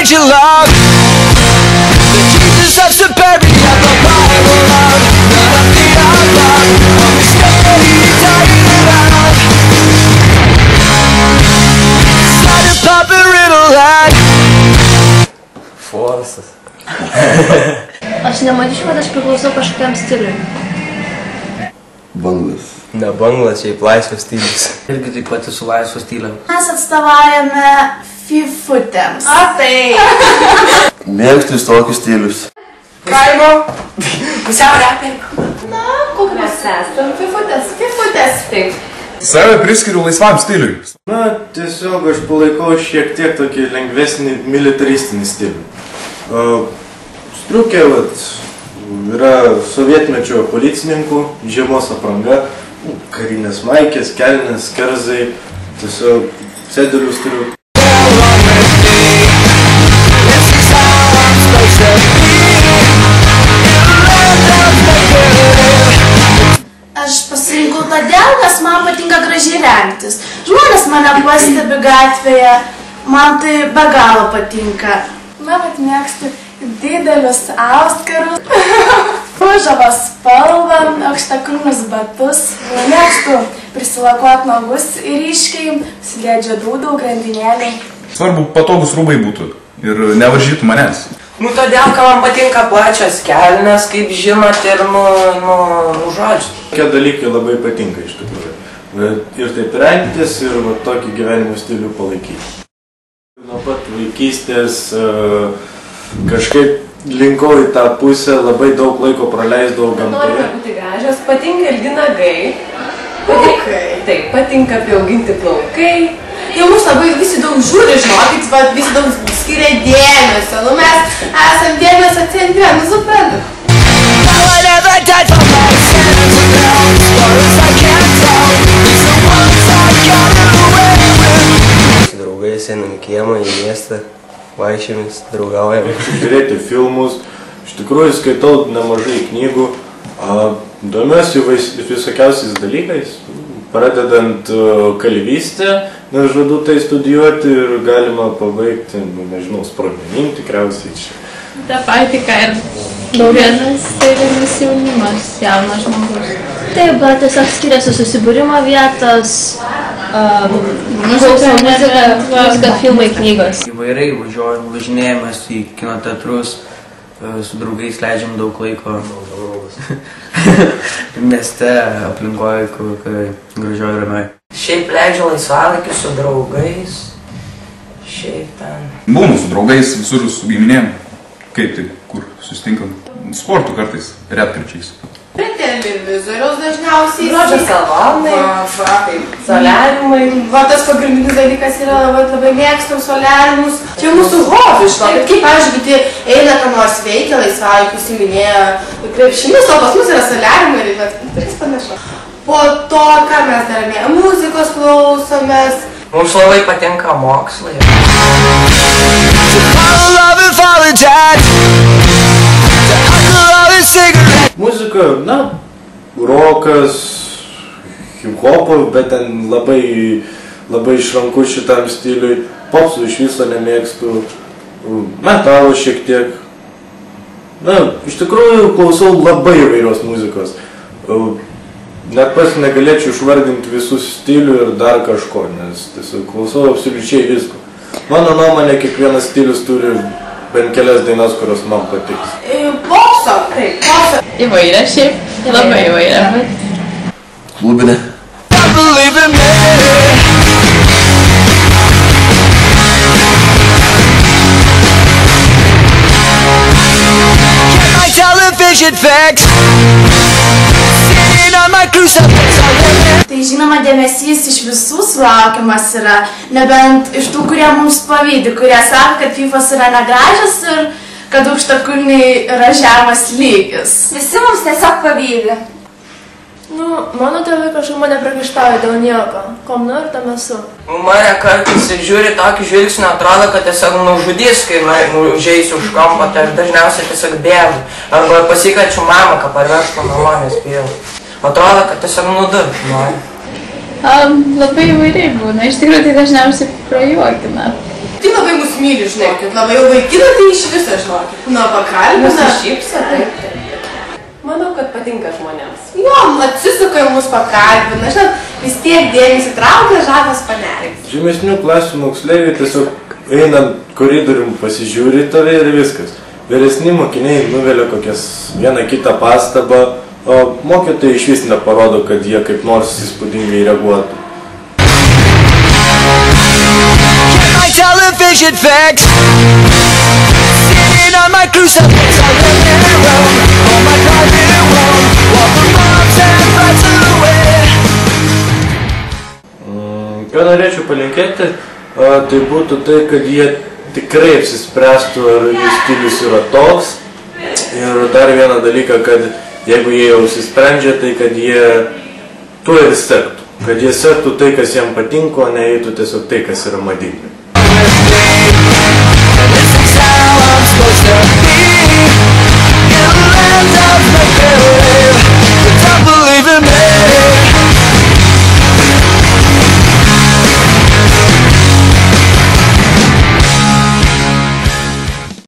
find your love. The Jesus of suburbia, the Bible love. Nothing of love, only steady dying around. Start to pop a riddle lad. Forsas. Aš nemanyčiau, kad aš priklausau kažkokiam stiliui. Banglas. Ne banglas, šiaip laisvas stilius. Irgi taip pat su laisvo stiliam. Mes atstovaujame fifutėms. A, tai. Mėgstu tokius stilius. Kaimo. Pusiau reperių. Na, kokiu mes esam? Fifutės. Fifutės. Taip. Save priskiriu laisvam stiliui. Na, tiesiog aš palaikau šiek tiek tokį lengvesnį militaristinį stilių. Striukė, yra sovietmečio policininkų, žiemos apranga, karinės maikės, kelnės, kerzai, tiesiog cedelius turiu. Aš pasirinkau todėl, nes man patinka gražiai rengtis. Žmonės mane pastebi gatvėje, man tai be galo patinka. Na, bet mėgstu didelius auskarus, ružavą spalvą, aukštakulnius batus. Mėgstu prisilakuot nagus ryškiai, užsidėt žiedų grandinėliai. Svarbu, patogus rūbai būtų ir nevaržytų manęs. Nu, todėl, kad man patinka plačias kelnes, kaip žinot, ir žodžiu. Tokie dalykai labai patinka iš tikrųjų. Ir taip rengtis, ir tokį gyvenimo stilių palaikyti. Nuo pat vaikystės kažkaip linkau į tą pusę, labai daug laiko praleisdavau gamtoje. Norime būti gražios, patinka ilgi nagai. Taip, patinka apauginti plaukai. Jau mus labai visi daug žiūri, žinokit, bet visi daug skiria dėmesio. Nu, mes esam dėmesio centre, nu, suprantat. Su draugais einam į kiemą, į miestą, vaikščiomis, draugaujam. Žiūrėti filmus, iš tikrųjų skaitau nemažai knygų, domiuosi visokiausiais dalykais, pradedant kalvystę, žadu tai studijuoti ir galima pabaigti, nežinau, sprogmenim tikriausiai čia. Ta pati, ką ir daugelis stilinis jaunimas, jaunas žmogus. Taip, bet tiesiog skiriasi susibūrimo vietos, muzika, filmai, knygos. Įvairiai važinėjimas į kino teatrus, su draugais leidžiam daug laiko. Mieste, aplinkoje, gražioj ramioj. Šiaip leidžiu laisvalaikį su draugais. Šiaip ten. Būnu su draugais, visur su giminėm. Kaip tai, kur susitinkam? Sportų kartais, retkarčiais. Prie televizoriaus dažniausiai. Grožio salonai, soliariumai. Va, tas pagrindinis dalykas yra labai mėgstam soliariumus. Čia mūsų hobi, žinokit. Kaip, pavyzdžiui, eina ką nors veikia, laisvalaikį užsiiminėja krepšinis, o pas mus yra soliariumai ir tai panašu. Po to, ką mes darome, muzikos klausomės. Mums labai patinka mokslai. Muzika, na, rokas, hip-hopas, bet ten labai išranku šitam stiliui. Popsų iš viso nemėgstu, metalo šiek tiek. Na, iš tikrųjų klausau labai įvairios muzikos. Net pats negalėčiau išvardinti visų stilių ir dar kažko, nes tiesiog klausau absoliučiai visko. Mano nuomonė, kiekvienas stilius turi bent kelias dainas, kurios man patiks. Popso, taip, popso. Įvairia šiaip, labai įvairia. Klubinė. Tai žinoma, dėmesys iš visų sulaukiamas yra, nebent iš tų, kurie mums pavydi, kurie sako, kad fifos yra negražios ir kad aukštakulniai yra žemas lygis. Visi mums tiesiog pavydi. Nu, mano tėvai kažkaip mane priekaištauja dėl nieko. Kom noriu, tam esu. Mane kartais žiūri tokį žvilgsnį, atrodo, kad tiesiog nužudys, kai užeisiu už kampą, tai aš dažniausiai tiesiog bėgu. Arba pasikviečiu mamą, kad parvežtų namo, nes bijau. Atrodo, kad tiesiog nudurt nori. Labai įvairiai būna, iš tikrųjų tai dažniausiai prajuokina. Tai labai mus vaikus myli, žinokit, labai jau vaikina, tai iš viso, žinokit. Na, pakalbina. Nusišypso, taip. Manau, kad patinka žmonėms. Jo, atsisuka į mus pakalbina, žinot, vis tiek dėmesį traukia žavas panerys. Žemesnių klasių moksleiviai tiesiog einant koridorium pasižiūri tave ir viskas. Vyresni mokiniai nuvelia kokias vieną kitą pastabą, o mokytojai iš vis neparodo, kad jie kaip nors įspūdingai reaguotų. Television facts sitting on my crucifix, I live in Rome on my private home, while the mobs and fights away. Ką norėčiau palinkėti, tai būtų tai, kad jie tikrai apsispręstų, ar jų stilius yra toks. Ir dar vieną dalyką, kad jeigu jie jau apsisprendžia, tai kad jie tuo ir sektų. Kad jie sektų tai, kas jiems patinko, o ne eitų tiesiog tai, kas yra madinga.